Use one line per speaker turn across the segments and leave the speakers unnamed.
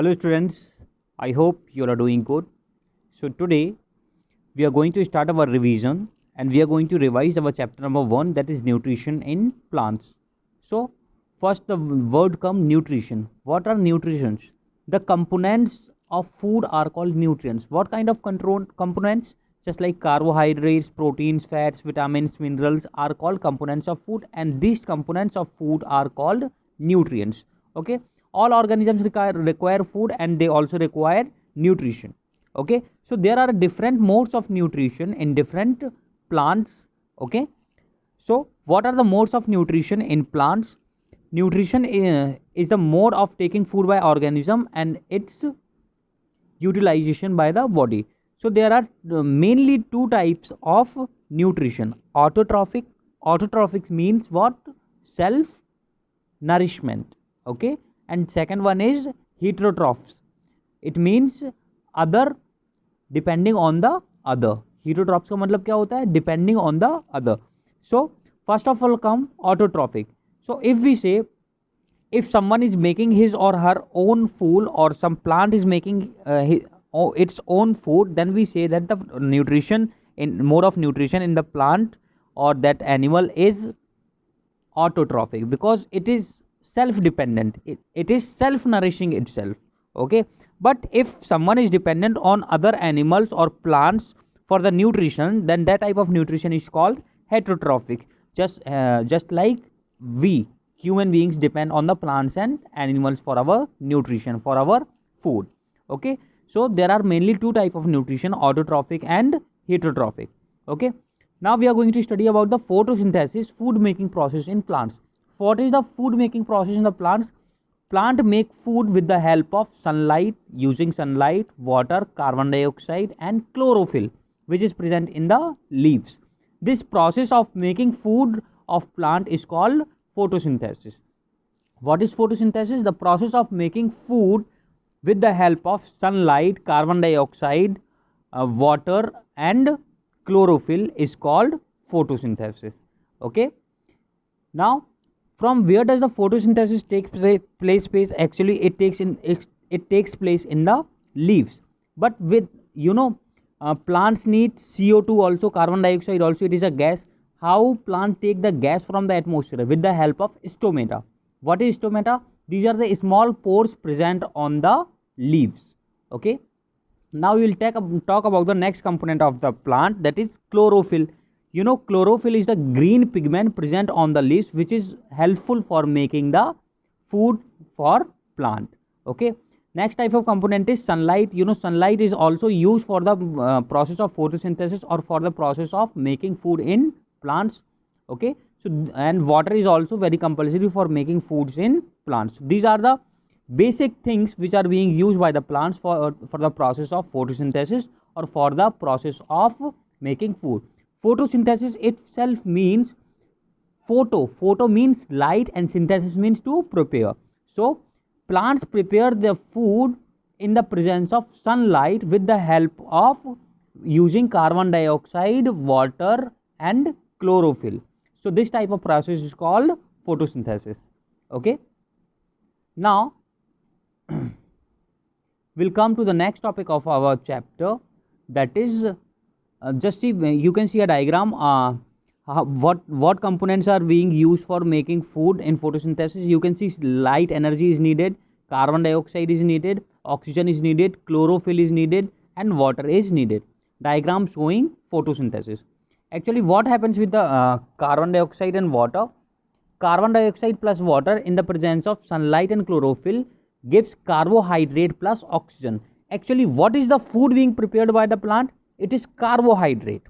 Hello students, I hope you are doing good. So today we are going to start our revision and we are going to revise our chapter number 1, that is nutrition in plants. So first the word come nutrition. What are nutrients? The components of food are called nutrients. What kind of components? Just like carbohydrates, proteins, fats, vitamins, minerals are called components of food, and these components of food are called nutrients. Okay, all organisms require food and they also require nutrition. Okay, so there are different modes of nutrition in different plants. Okay, so what are the modes of nutrition in plants? Nutrition is the mode of taking food by organism and its utilization by the body. So there are mainly two types of nutrition: autotrophic. Autotrophic means what? Self nourishment. Okay, and second one is heterotrophs. It means other, depending on the other. Heterotrophs का मतलब क्या होता है? Depending on the other. So first of all come autotrophic. So if we say, if someone is making his or her own food, or some plant is making its own food, then we say that the nutrition in mode of nutrition in the plant or that animal is autotrophic, because it is self dependent, it is self nourishing itself. Okay, but if someone is dependent on other animals or plants for the nutrition, then that type of nutrition is called heterotrophic. Just like we human beings depend on the plants and animals for our nutrition, for our food. Okay, so there are mainly two type of nutrition: autotrophic and heterotrophic. Okay, now we are going to study about the photosynthesis, food making process in plants. What is the food making process in the plants? Plant make food with the help of sunlight, using sunlight, water, carbon dioxide and chlorophyll, which is present in the leaves. This process of making food of plant is called photosynthesis. What is photosynthesis? The process of making food with the help of sunlight, carbon dioxide, water and chlorophyll is called photosynthesis. Okay, now from where does the photosynthesis take place? Actually it takes place in the leaves, but with plants need CO2 also, carbon dioxide also, it is a gas. How plant take the gas from the atmosphere? With the help of stomata. What is stomata? These are the small pores present on the leaves. Okay, now we will talk about the next component of the plant, that is chlorophyll. Chlorophyll is the green pigment present on the leaves, which is helpful for making the food for plant. Okay, next type of component is sunlight. Sunlight is also used for the process of photosynthesis or for the process of making food in plants. Okay, so and water is also very compulsory for making foods in plants. These are the basic things which are being used by the plants for the process of photosynthesis or for the process of making food. Photosynthesis itself means photo means light and synthesis means to prepare. So plants prepare their food in the presence of sunlight with the help of using carbon dioxide, water and chlorophyll. So this type of process is called photosynthesis. Okay, now we'll come to the next topic of our chapter, that is just see, you can see a diagram. What components are being used for making food in photosynthesis? You can see light energy is needed, carbon dioxide is needed, oxygen is needed, chlorophyll is needed and water is needed. Diagram showing photosynthesis. Actually what happens with the carbon dioxide and water? Carbon dioxide plus water in the presence of sunlight and chlorophyll gives carbohydrate plus oxygen. Actually what is the food being prepared by the plant? It is carbohydrate.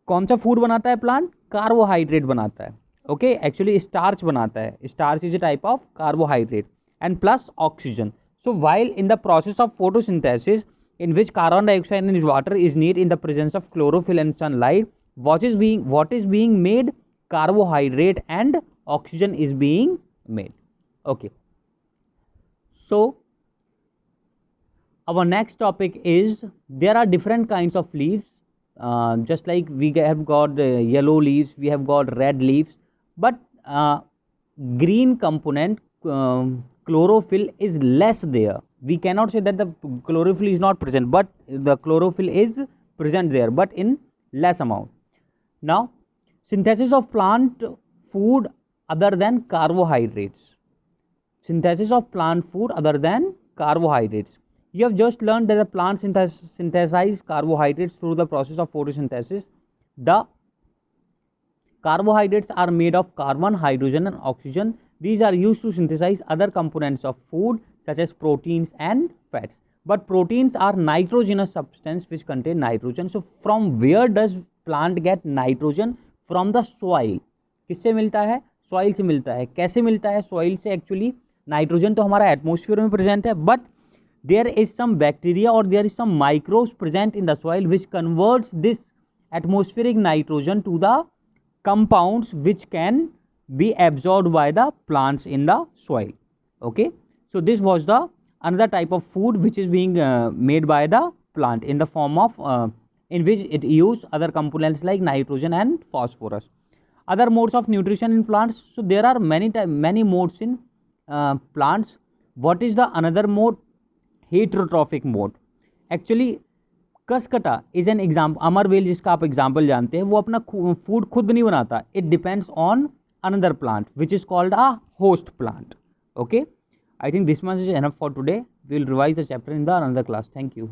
कौन सा food बनाता है plant? Carbohydrate बनाता है. Okay, actually starch बनाता है. Starch is a type of carbohydrate and plus oxygen. So while in the process of photosynthesis in which carbon dioxide and water is needed in the presence of chlorophyll and sunlight, what is being made? Carbohydrate and oxygen is being made. Okay, so our next topic is, there are different kinds of leaves. Just like we have got yellow leaves, we have got red leaves, but green component, chlorophyll is less there. We cannot say that the chlorophyll is not present, but the chlorophyll is present there, but in less amount. Now, synthesis of plant food other than carbohydrates. Synthesis of plant food other than carbohydrates. You have just learned that the plant synthesize carbohydrates through the process of photosynthesis. The carbohydrates are made of carbon, hydrogen and oxygen. These are used to synthesize other components of food such as proteins and fats. But proteins are nitrogenous substance which contain nitrogen. So from where does plant get nitrogen? From the soil. किससे मिलता है? Soil से मिलता है. कैसे मिलता है? Soil से actually नाइट्रोजन तो हमारा एटमोस्फियर में प्रेजेंट है, but there is some bacteria or there is some microbes present in the soil which converts this atmospheric nitrogen to the compounds which can be absorbed by the plants in the soil. Okay, so this was the another type of food which is being made by the plant in the form of in which it use other components like nitrogen and phosphorus. Other modes of nutrition in plants. So there are many modes in plants. What is the another mode? Heterotrophic mode. Actually Cuscuta is an example. अमरवेल जिसका आप example जानते हैं, वो अपना food खुद नहीं बनाता. It depends on another plant which is called a host plant. Okay, I think this much is enough for today. We will revise the chapter in the another class. Thank you.